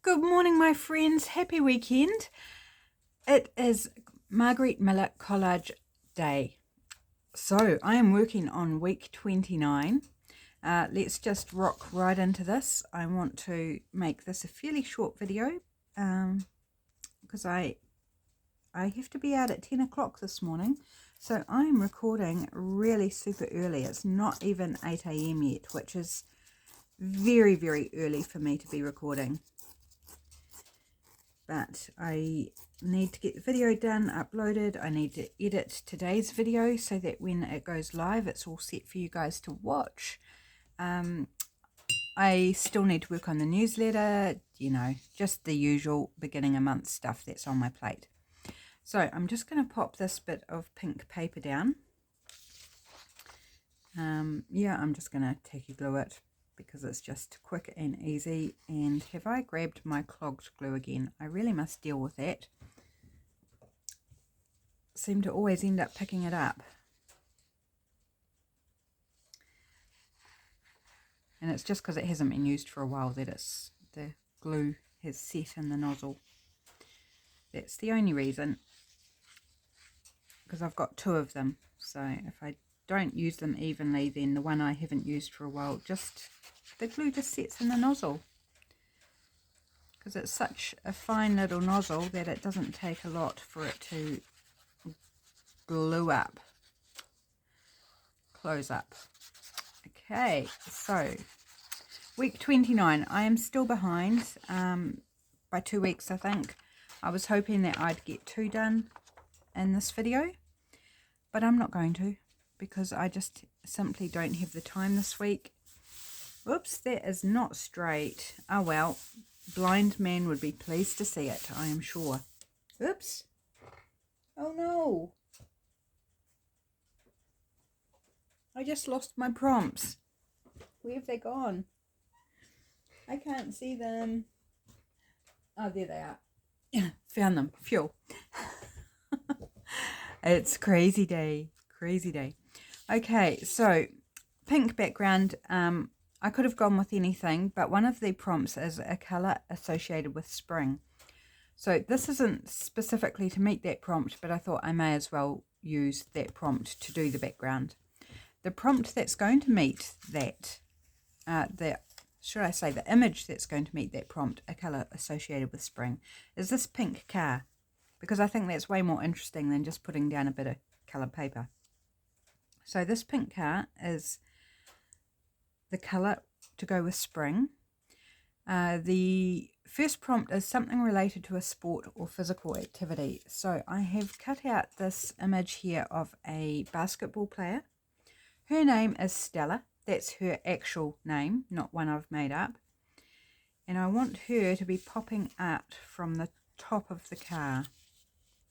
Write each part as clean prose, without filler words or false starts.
Good morning, my friends. Happy weekend. It is Margarete Miller Collage Day. So I am working on week 29. Let's just rock right into this. I want to make this a fairly short video because I have to be out at 10 o'clock this morning. So I'm recording really super early. It's not even 8 a.m. yet, which is very, very early for me to be recording. But I need to get the video done, uploaded. I need to edit today's video so that when it goes live, it's all set for you guys to watch. I still need to work on the newsletter, you know, just the usual beginning of month stuff that's on my plate. So I'm just going to pop this bit of pink paper down. Yeah, I'm just going to tacky glue it, because it's just quick and easy. And have I grabbed my clogged glue again? I really must deal with that. Seem to always end up picking it up. And it's just because it hasn't been used for a while that the glue has set in the nozzle. That's the only reason. Because I've got two of them. So if I don't use them evenly, then the one I haven't used for a while, the glue just sets in the nozzle. Because it's such a fine little nozzle that it doesn't take a lot for it to glue up. Close up. Okay, so week 29. I am still behind by 2 weeks, I think. I was hoping that I'd get 2 done in this video, but I'm not going to, because I just simply don't have the time this week. Whoops, that is not straight. Oh well, blind man would be pleased to see it, I am sure. Oops. Oh no. I just lost my prompts. Where have they gone? I can't see them. Oh, there they are. Found them. Phew. It's crazy day. Crazy day. Okay, so pink background. I could have gone with anything, but one of the prompts is a colour associated with spring. So this isn't specifically to meet that prompt, but I thought I may as well use that prompt to do the background. The prompt that's going to meet that, the image that's going to meet that prompt, a colour associated with spring, is this pink car, because I think that's way more interesting than just putting down a bit of coloured paper. So this pink car is the colour to go with spring. The first prompt is something related to a sport or physical activity. So I have cut out this image here of a basketball player. Her name is Stella. That's her actual name, not one I've made up. And I want her to be popping out from the top of the car.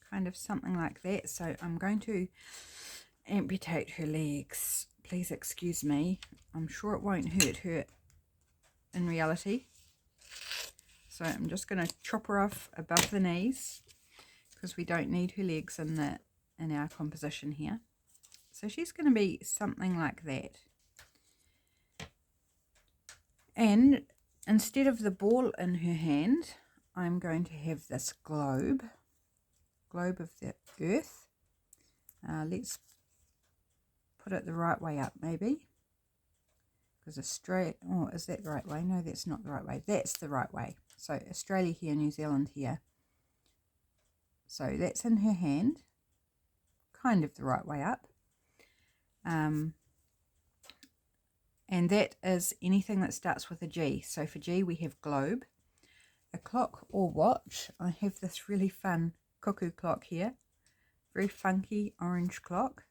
Kind of something like that. So I'm going to amputate her legs. Please excuse me. I'm sure it won't hurt her in reality. So I'm just going to chop her off above the knees, because we don't need her legs in our composition here. So she's going to be something like that. And instead of the ball in her hand, I'm going to have this globe of the earth. Let's put it the right way up, maybe. Because Australia, oh, is that the right way? No, that's not the right way. That's the right way. So Australia here, New Zealand here. So that's in her hand, kind of the right way up. And that is anything that starts with a G. So for G we have globe, a clock or watch. I have this really fun cuckoo clock here, very funky orange clock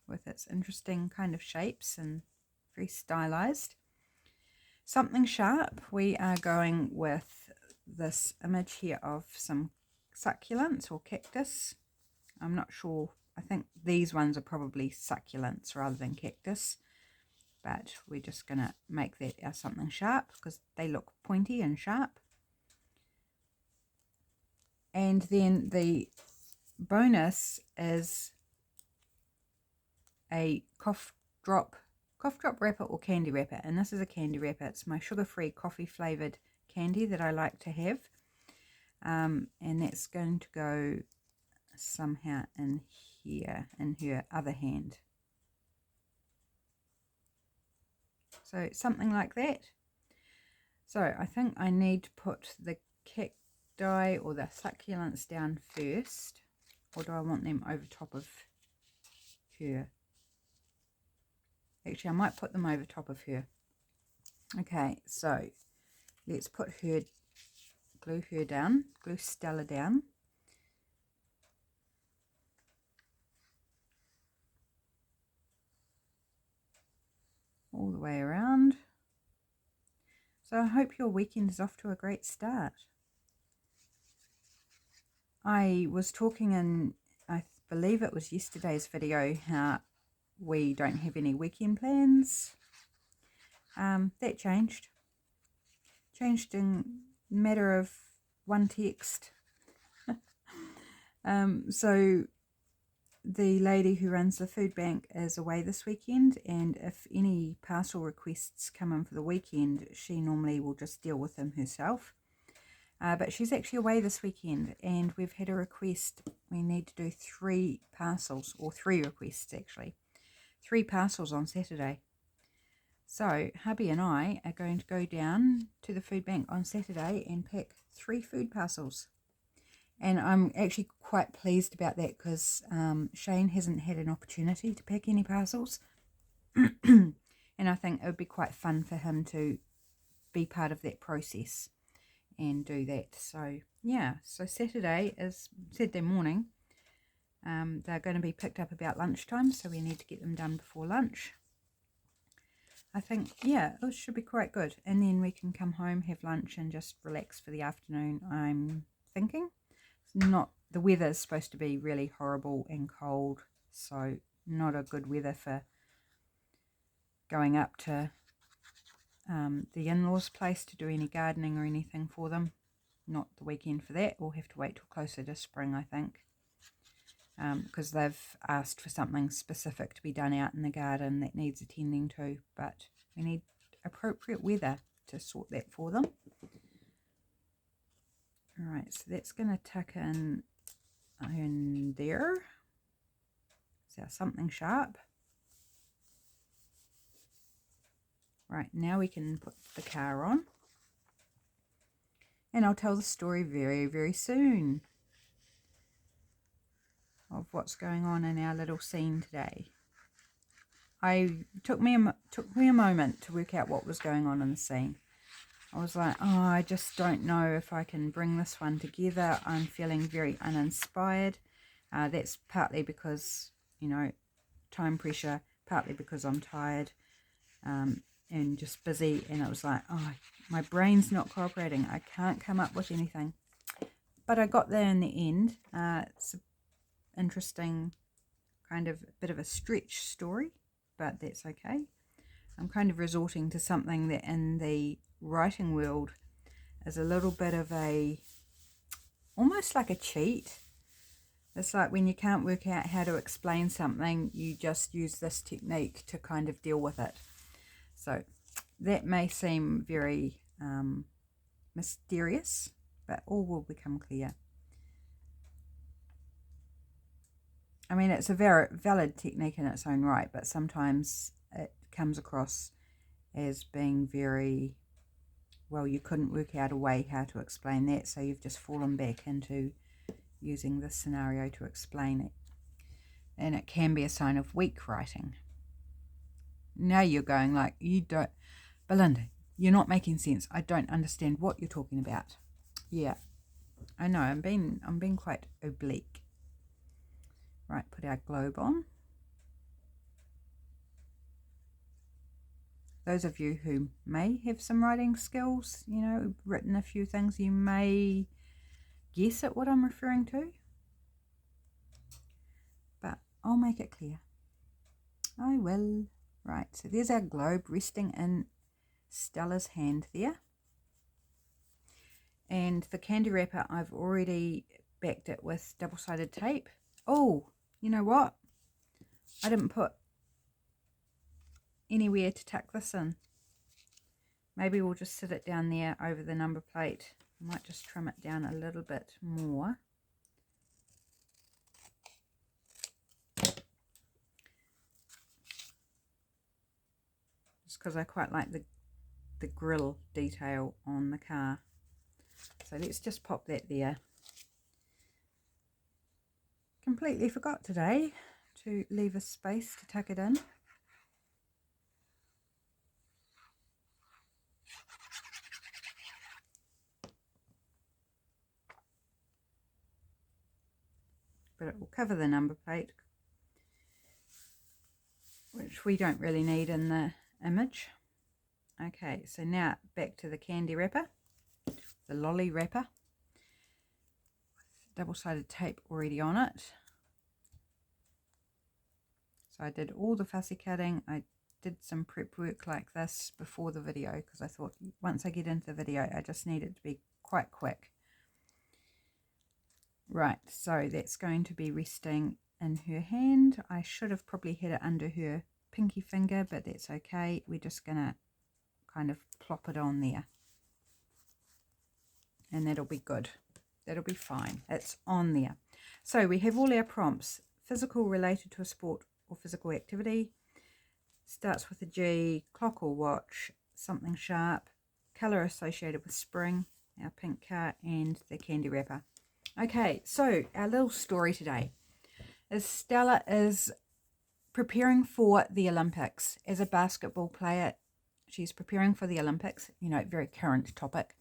with its interesting kind of shapes and very stylized. Something sharp, we are going with this image here of some succulents or cactus. I'm not sure. I think these ones are probably succulents rather than cactus. But we're just going to make that our something sharp, because they look pointy and sharp. And then the bonus is a cough drop wrapper or candy wrapper. And this is a candy wrapper. It's my sugar-free coffee flavoured candy that I like to have. And that's going to go somehow in here, in her other hand. So something like that. So I think I need to put the cacti or the succulents down first. Or do I want them over top of her? Actually, I might put them over top of her. Okay, so let's put her, glue her down, glue Stella down. All the way around. So I hope your weekend is off to a great start. I was talking in, I believe it was yesterday's video, how we don't have any weekend plans. That changed. Changed in a matter of one text. So the lady who runs the food bank is away this weekend, and if any parcel requests come in for the weekend, she normally will just deal with them herself. But she's actually away this weekend, and we've had a request. We need to do 3 parcels, or 3 requests actually. 3 parcels on Saturday. So hubby and I are going to go down to the food bank on Saturday and pack 3 food parcels. And I'm actually quite pleased about that because Shane hasn't had an opportunity to pack any parcels. And I think it would be quite fun for him to be part of that process and do that. So yeah, so Saturday morning. They're going to be picked up about lunchtime, so we need to get them done before lunch. I think, yeah, it should be quite good. And then we can come home, have lunch, and just relax for the afternoon, I'm thinking. The weather is supposed to be really horrible and cold, so not a good weather for going up to the in-laws' place to do any gardening or anything for them. Not the weekend for that. We'll have to wait till closer to spring, I think, because they've asked for something specific to be done out in the garden that needs attending to, but we need appropriate weather to sort that for them. Alright, so that's going to tuck in there. So something sharp. Right, now we can put the car on. And I'll tell the story very, very soon of what's going on in our little scene today. Took me a moment to work out what was going on in the scene. I was like, oh, I just don't know if I can bring this one together. I'm feeling very uninspired. That's partly because, you know, time pressure, partly because I'm tired and just busy. And it was like, oh, my brain's not cooperating. I can't come up with anything. But I got there in the end. It's an interesting kind of bit of a stretch story, but that's okay. I'm kind of resorting to something that in the writing world is a little bit of almost like a cheat. It's like when you can't work out how to explain something, you just use this technique to kind of deal with it. So that may seem very mysterious, but all will become clear. I mean, it's a very valid technique in its own right, but sometimes it comes across as being very, well, you couldn't work out a way how to explain that, so you've just fallen back into using this scenario to explain it. And it can be a sign of weak writing. Now you're going like, you don't, Belinda, you're not making sense. I don't understand what you're talking about. Yeah, I know, I'm being quite oblique. Right, put our globe on. Those of you who may have some writing skills, you know, written a few things, you may guess at what I'm referring to. But I'll make it clear. I will. Right, so there's our globe resting in Stella's hand there. And the candy wrapper, I've already backed it with double-sided tape. Oh, you know what? I didn't put anywhere to tuck this in. Maybe we'll just sit it down there over the number plate. I might just trim it down a little bit more. Just because I quite like the grille detail on the car. So let's just pop that there. Completely forgot today to leave a space to tuck it in. But it will cover the number plate, which we don't really need in the image. Okay, so now back to the candy wrapper, the lolly wrapper, with double-sided tape already on it. So I did all the fussy cutting. I did some prep work like this before the video because I thought once I get into the video I just need it to be quite quick. Right, so that's going to be resting in her hand. I should have probably had it under her pinky finger, but that's okay. We're just going to kind of plop it on there. And that'll be good. That'll be fine. It's on there. So we have all our prompts. Physical related to a sport or physical activity. Starts with a G, clock or watch, something sharp, colour associated with spring, our pink car, and the candy wrapper. Okay, so our little story today is Stella is preparing for the Olympics. As a basketball player, she's preparing for the Olympics, you know, very current topic.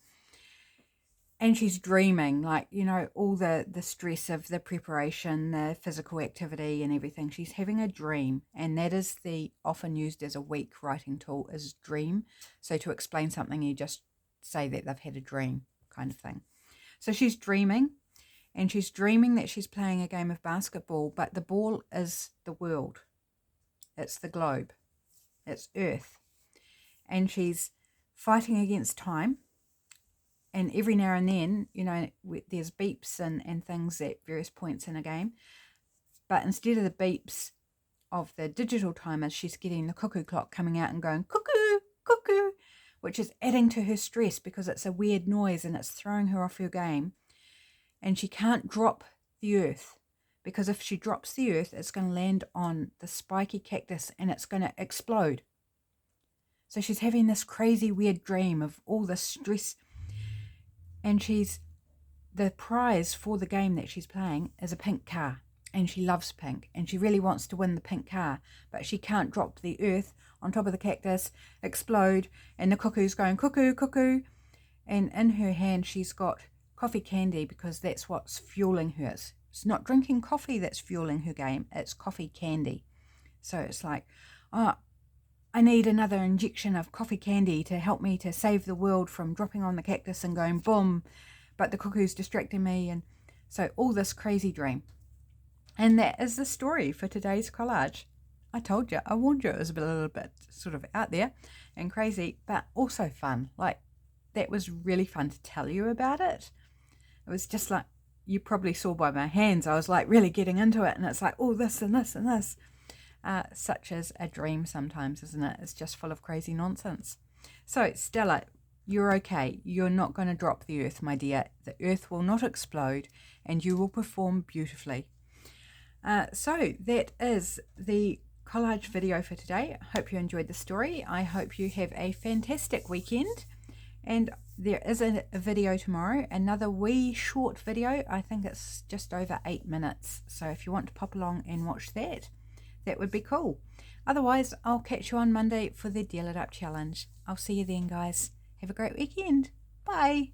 And she's dreaming, like, you know, all the stress of the preparation, the physical activity and everything. She's having a dream, and that is the often used as a weak writing tool is dream. So to explain something, you just say that they've had a dream kind of thing. So she's dreaming. And she's dreaming that she's playing a game of basketball, but the ball is the world. It's the globe. It's Earth. And she's fighting against time. And every now and then, you know, there's beeps and things at various points in a game. But instead of the beeps of the digital timers, she's getting the cuckoo clock coming out and going, cuckoo, cuckoo, which is adding to her stress because it's a weird noise and it's throwing her off her game. And she can't drop the earth because if she drops the earth, it's going to land on the spiky cactus and it's going to explode. So she's having this crazy weird dream of all this stress. And the prize for the game that she's playing is a pink car. And she loves pink. And she really wants to win the pink car. But she can't drop the earth on top of the cactus, explode. And the cuckoo's going cuckoo, cuckoo. And in her hand, she's got coffee candy because that's what's fueling hers. It's not drinking coffee that's fueling her game. It's coffee candy. So it's like, oh, I need another injection of coffee candy to help me to save the world from dropping on the cactus and going boom. But the cuckoo's distracting me. And so all this crazy dream. And that is the story for today's collage. I told you, I warned you it was a little bit sort of out there and crazy, but also fun. Like, that was really fun to tell you about it. It was just like, you probably saw by my hands, I was like really getting into it. And it's like, oh, this and this and this. Such as a dream sometimes, isn't it? It's just full of crazy nonsense. So, Stella, you're okay. You're not going to drop the earth, my dear. The earth will not explode and you will perform beautifully. So, that is the collage video for today. I hope you enjoyed the story. I hope you have a fantastic weekend. And there is a video tomorrow, another wee short video. I think it's just over 8 minutes. So if you want to pop along and watch that, that would be cool. Otherwise, I'll catch you on Monday for the Deal It Up challenge. I'll see you then, guys. Have a great weekend. Bye.